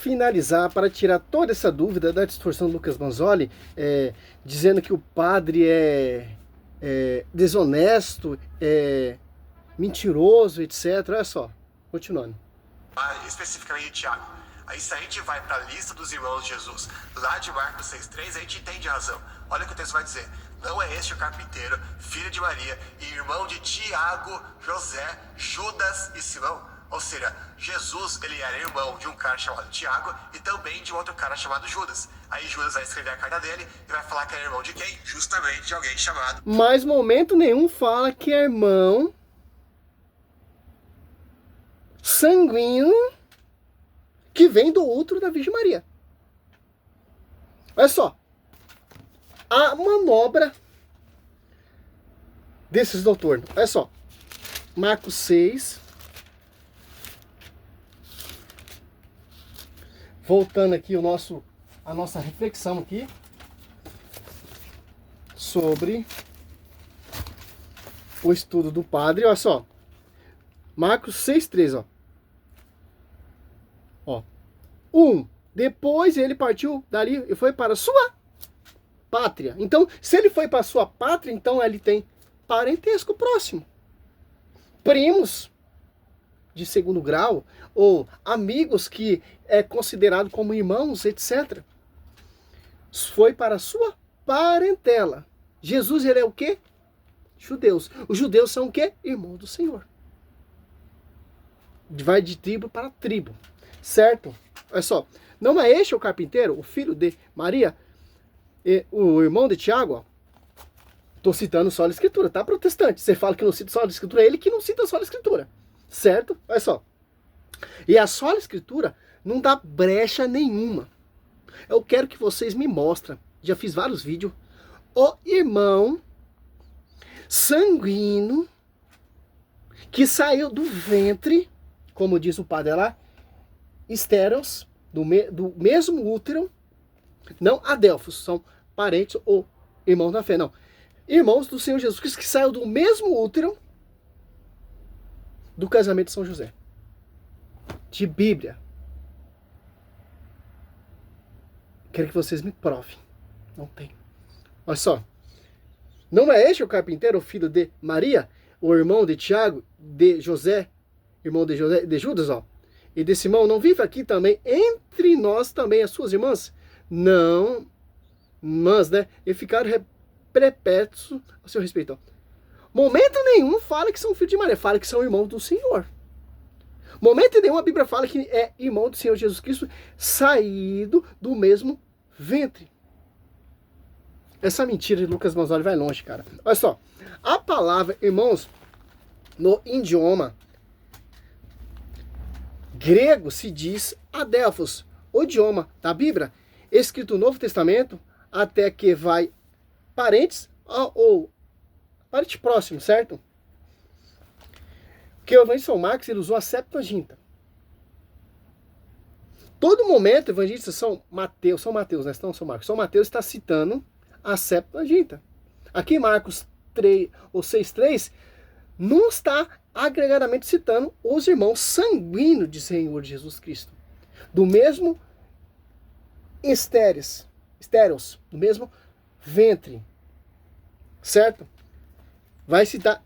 finalizar, para tirar toda essa dúvida da distorção do Lucas Manzoli, dizendo que o padre é desonesto, mentiroso, etc. Olha só, continuando. Especificamente Tiago. Aí se a gente vai para a lista dos irmãos de Jesus, lá de Marcos 6,3, a gente entende a razão. Olha o que o texto vai dizer. Não é este o carpinteiro, filho de Maria, e irmão de Tiago, José, Judas e Simão? Ou seja, Jesus, ele era irmão de um cara chamado Tiago e também de outro cara chamado Judas. Aí Judas vai escrever a carta dele e vai falar que é irmão de quem? Justamente de alguém chamado... Mas momento nenhum fala que é irmão sanguíneo que vem do útero da Virgem Maria. Olha só. A manobra desses doutores. Olha só. Marcos 6. Voltando aqui a nossa reflexão aqui sobre o estudo do padre. Olha só. Marcos 6,3, ó. 1. Depois ele partiu dali e foi para a sua pátria. Então, se ele foi para a sua pátria, então ele tem parentesco próximo. Primos de segundo grau, ou amigos que é considerado como irmãos, etc. Foi para a sua parentela. Jesus, ele é o quê? Judeus. Os judeus são o quê? Irmãos do Senhor. Vai de tribo para tribo, certo? Olha só, não é este o carpinteiro, o filho de Maria, o irmão de Tiago, ó. Tô citando só a Escritura, tá, protestante? Você fala que não cita só a Escritura, é ele que não cita só a Escritura, certo? Olha só. E a sola Escritura não dá brecha nenhuma. Eu quero que vocês me mostrem, já fiz vários vídeos, o irmão sanguíneo que saiu do ventre, como diz o padre lá, estéreos, do mesmo útero, não adelfos, são parentes ou irmãos da fé, não. Irmãos do Senhor Jesus Cristo que saiu do mesmo útero do casamento de São José. De Bíblia. Quero que vocês me provem. Não tem. Olha só. Não é este o carpinteiro, o filho de Maria, o irmão de Tiago, de José, irmão de José, de Judas, ó, e de Simão? Não vive aqui também entre nós também as suas irmãs? Não, mas, né, e ficaram perpétuos a seu respeito. Ó. Momento nenhum fala que são filhos de Maria, fala que são irmãos do Senhor. Momento nenhum a Bíblia fala que é irmão do Senhor Jesus Cristo, saído do mesmo ventre. Essa mentira de Lucas Manzoli vai longe, cara. Olha só, a palavra irmãos no idioma grego se diz adelphos, o idioma da Bíblia, escrito no Novo Testamento, até que vai parentes ou parente próximo, certo? Porque o evangelista São Marcos, ele usou a Septuaginta. Todo momento, o evangelista São Mateus, né? Não São Marcos, São Mateus está citando a Septuaginta. Aqui em Marcos 3 ou 6,3, não está agregadamente citando os irmãos sanguíneos de Senhor Jesus Cristo. Do mesmo estéreos, do mesmo ventre. Certo? Vai citar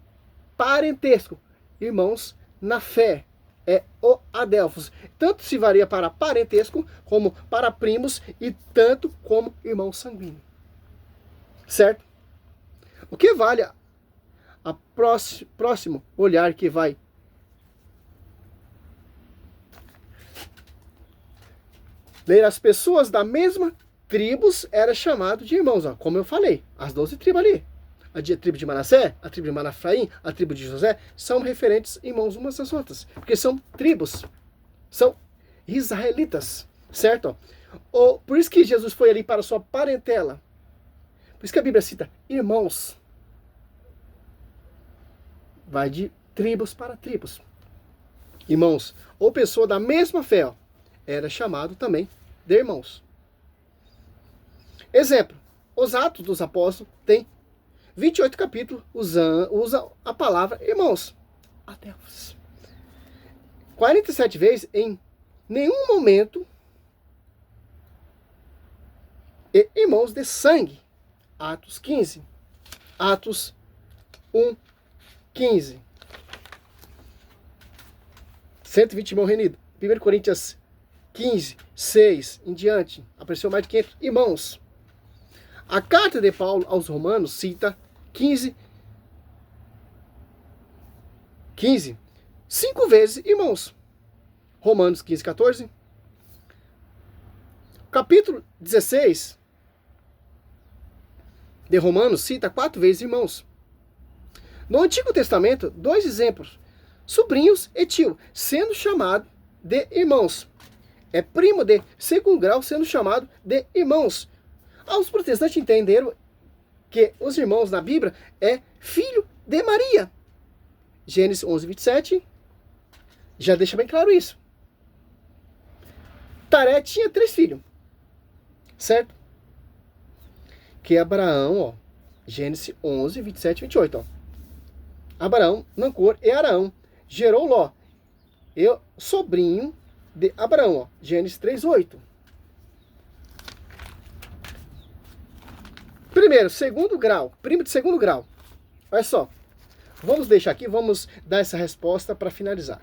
parentesco, irmãos na fé. É o adelphos. Tanto se varia para parentesco, como para primos, e tanto como irmão sanguíneo. Certo? O que vale a próximo olhar que vai ler as pessoas da mesma tribos era chamado de irmãos, ó, como eu falei, as 12 tribos ali. A tribo de Manassé, a tribo de Manafraim, a tribo de José, são referentes irmãos umas das outras, porque são tribos, são israelitas, certo? Por isso que Jesus foi ali para a sua parentela. Por isso que a Bíblia cita irmãos. Vai de tribos para tribos. Irmãos, ou pessoa da mesma fé, ó, era chamado também de irmãos. Exemplo, os Atos dos Apóstolos tem 28 capítulos, usa a palavra irmãos. Adelphos. 47 vezes, em nenhum momento e irmãos de sangue. Atos 15. Atos 1, 15. 120 irmãos reunidos. 1 Coríntios 15, 6 em diante. Apareceu mais de 500 irmãos. A carta de Paulo aos Romanos cita 15, 5 vezes irmãos. Romanos 15, 14. Capítulo 16 de Romanos cita 4 vezes irmãos. No Antigo Testamento, 2 exemplos. Sobrinhos e tio, sendo chamado de irmãos. É primo de segundo grau, sendo chamado de irmãos. Os protestantes entenderam que os irmãos na Bíblia é filho de Maria. Gênesis 11, 27 já deixa bem claro isso. Taré tinha 3 filhos, certo? Que é Abraão, ó. Gênesis 11, 27 e 28, ó. Abraão, Nancor e Araão. Gerou Ló, eu, sobrinho de Abraão, ó. Gênesis 3, 8. Primeiro, segundo grau, primo de segundo grau. Olha só, vamos deixar aqui, vamos dar essa resposta para finalizar.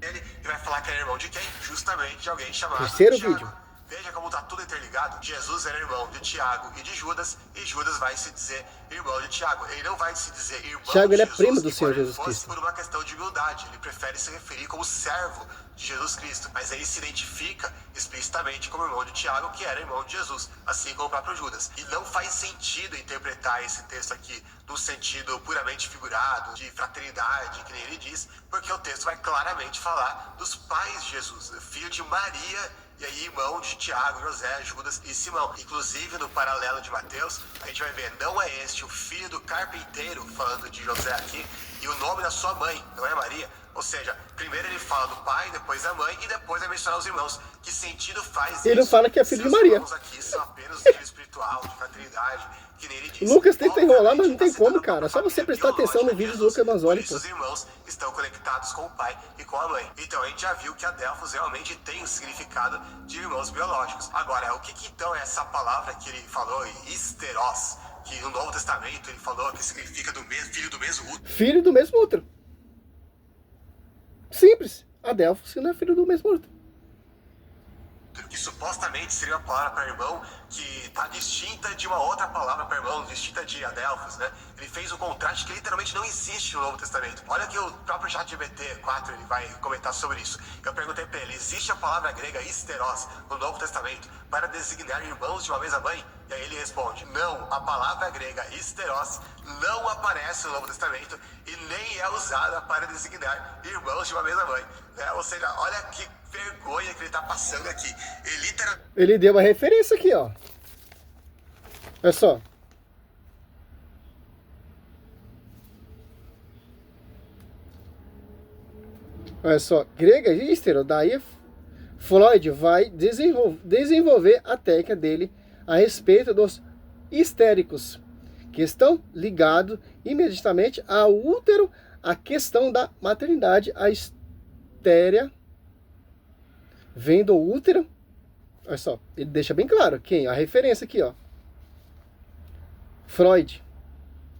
Ele vai falar que era irmão de quem? Justamente de alguém chamado Terceiro Tiago. vídeo. Veja como está tudo interligado. Jesus era irmão de Tiago e de Judas, e Judas vai se dizer irmão de Tiago. Ele não vai se dizer irmão Tiago, de ele é Jesus, primo do Senhor Jesus Cristo. por uma questão de humildade. Ele prefere se referir como servo de Jesus Cristo. Mas ele se identifica explicitamente como irmão de Tiago, que era irmão de Jesus, assim como o próprio Judas. E não faz sentido interpretar esse texto aqui no sentido puramente figurado, de fraternidade, que nem ele diz, porque o texto vai claramente falar dos pais de Jesus, filho de Maria, e aí irmão de Tiago, José, Judas e Simão. Inclusive, no paralelo de Mateus, a gente vai ver, não é este o filho do carpinteiro, falando de José aqui, e o nome da sua mãe, não é Maria? Ou seja, primeiro ele fala do pai, depois da mãe, e depois vai mencionar os irmãos. Que sentido faz isso? Ele não fala que é filho de Maria. Os irmãos aqui são apenas de espiritual, de fraternidade, que nem ele diz. Lucas tenta enrolar, mas não tem como, cara. É só você prestar atenção no vídeo do Lucas Manzoli, pô. Os irmãos estão conectados com o pai e com a mãe. Então a gente já viu que Adelphos realmente tem o significado de irmãos biológicos. Agora, o que então é essa palavra que ele falou, histeros, que no Novo Testamento ele falou que significa filho do mesmo útero? Filho do mesmo útero. Simples. Adelphos, que não é filho do mesmo útero. Que supostamente seria uma palavra para irmão que está distinta de uma outra palavra para irmão, distinta de Adelphos, né? Ele fez um contraste que literalmente não existe no Novo Testamento. Olha que o próprio ChatGPT 4 ele vai comentar sobre isso. Eu perguntei para ele, existe a palavra grega histeros no Novo Testamento para designar irmãos de uma mesma mãe? E aí ele responde, não, a palavra grega histeros não aparece no Novo Testamento e nem é usada para designar irmãos de uma mesma mãe. Ou seja, olha que vergonha que ele está passando aqui. Ele deu uma referência aqui, ó. Olha só. Olha só. Grega histero. Daí Freud vai desenvolver a técnica dele a respeito dos histéricos, que estão ligados imediatamente ao útero, a questão da maternidade, a histéria vem do útero. Olha só, ele deixa bem claro quem? A referência aqui, ó. Freud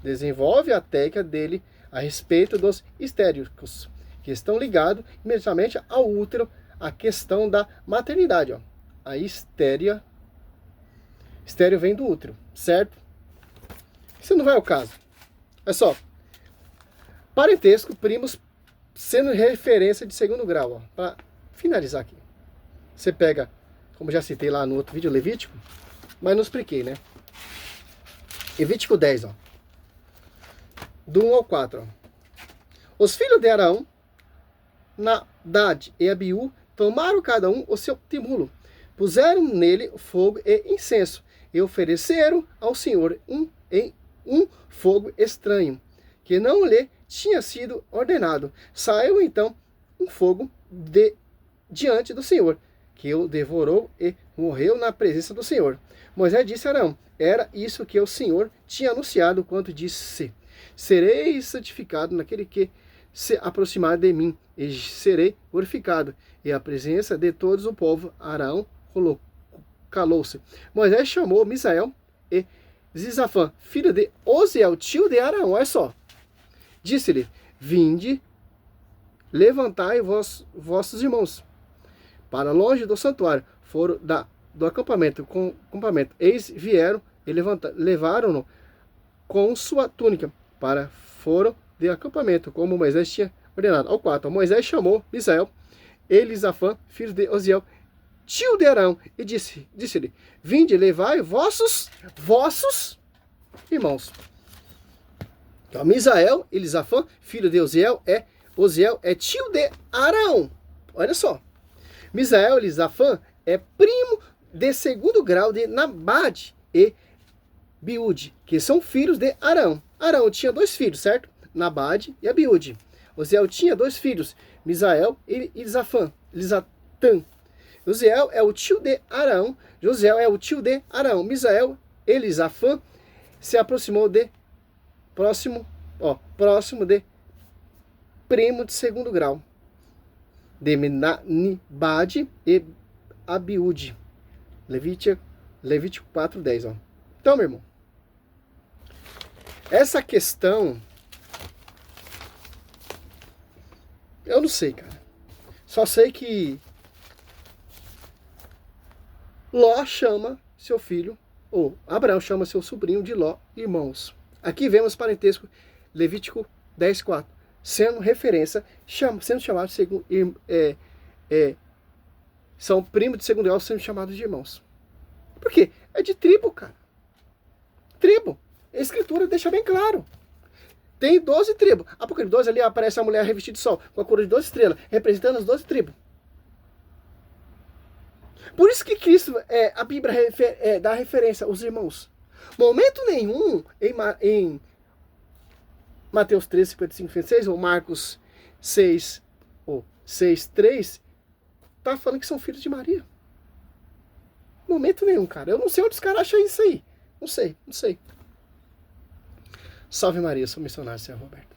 desenvolve a técnica dele a respeito dos histéricos, que estão ligados imediatamente ao útero, a questão da maternidade, ó. A histéria. Estéreo vem do útero, certo? Isso não vai ao caso. Olha só. Parentesco, primos, sendo referência de segundo grau, ó. Para finalizar aqui. Você pega, como já citei lá no outro vídeo, Levítico, mas não expliquei, né? Levítico 10, ó. Do 1 ao 4, ó. Os filhos de Arão, Nadab e Abiú, tomaram cada um o seu timulo, puseram nele fogo e incenso, e ofereceram ao Senhor um fogo estranho, que não lhe tinha sido ordenado. Saiu então um fogo diante do Senhor, que o devorou e morreu na presença do Senhor. Moisés disse a Arão, era isso que o Senhor tinha anunciado quando disse, serei santificado naquele que se aproximar de mim, e serei glorificado. E a presença de todos o povo, Arão calou-se. Moisés chamou Misael e Zizafã, filho de Oziel, tio de Arão. Olha só. Disse-lhe: vinde, levantai vossos irmãos para longe do santuário. Foram do acampamento. Eis vieram e levaram-no com sua túnica foram de acampamento, como Moisés tinha ordenado. Ao 4. Moisés chamou Misael, Elisafã, filho de Oziel, tio de Arão, e disse-lhe: vinde, levai vossos irmãos. Então, Misael, Elisafã, filho de Oziel é tio de Arão. Olha só. Misael, Elisafã é primo de segundo grau de Nabade e Biúde, que são filhos de Arão. Arão tinha 2 filhos, certo? Nabade e Abiúde. Oziel tinha 2 filhos, Misael e Elisatã. Oziel é o tio de Arão. Josiel é o tio de Arão. Misael, Elisafã, se aproximou próximo de primo de segundo grau de Nabade e Abiúde. Levítico 4:10. Então, meu irmão, essa questão, eu não sei, cara. Só sei que Ló chama seu filho, ou Abraão chama seu sobrinho de Ló, irmãos. Aqui vemos parentesco, Levítico 10:4, sendo referência, sendo chamados são primos de segundo grau, sendo chamados de irmãos. Por quê? É de tribo, cara. Tribo. A escritura deixa bem claro. Tem 12 tribos. Apocalipse 12 ali aparece a mulher revestida de sol, com a coroa de 12 estrelas, representando as 12 tribos. Por isso que Cristo, a Bíblia dá referência aos irmãos. Momento nenhum em Mateus 13, 55, 56, ou Marcos 6, ou 6, 3, tá falando que são filhos de Maria. Momento nenhum, cara. Eu não sei onde os caras acham isso aí. Não sei. Salve Maria, sou missionário, Senhor Roberto.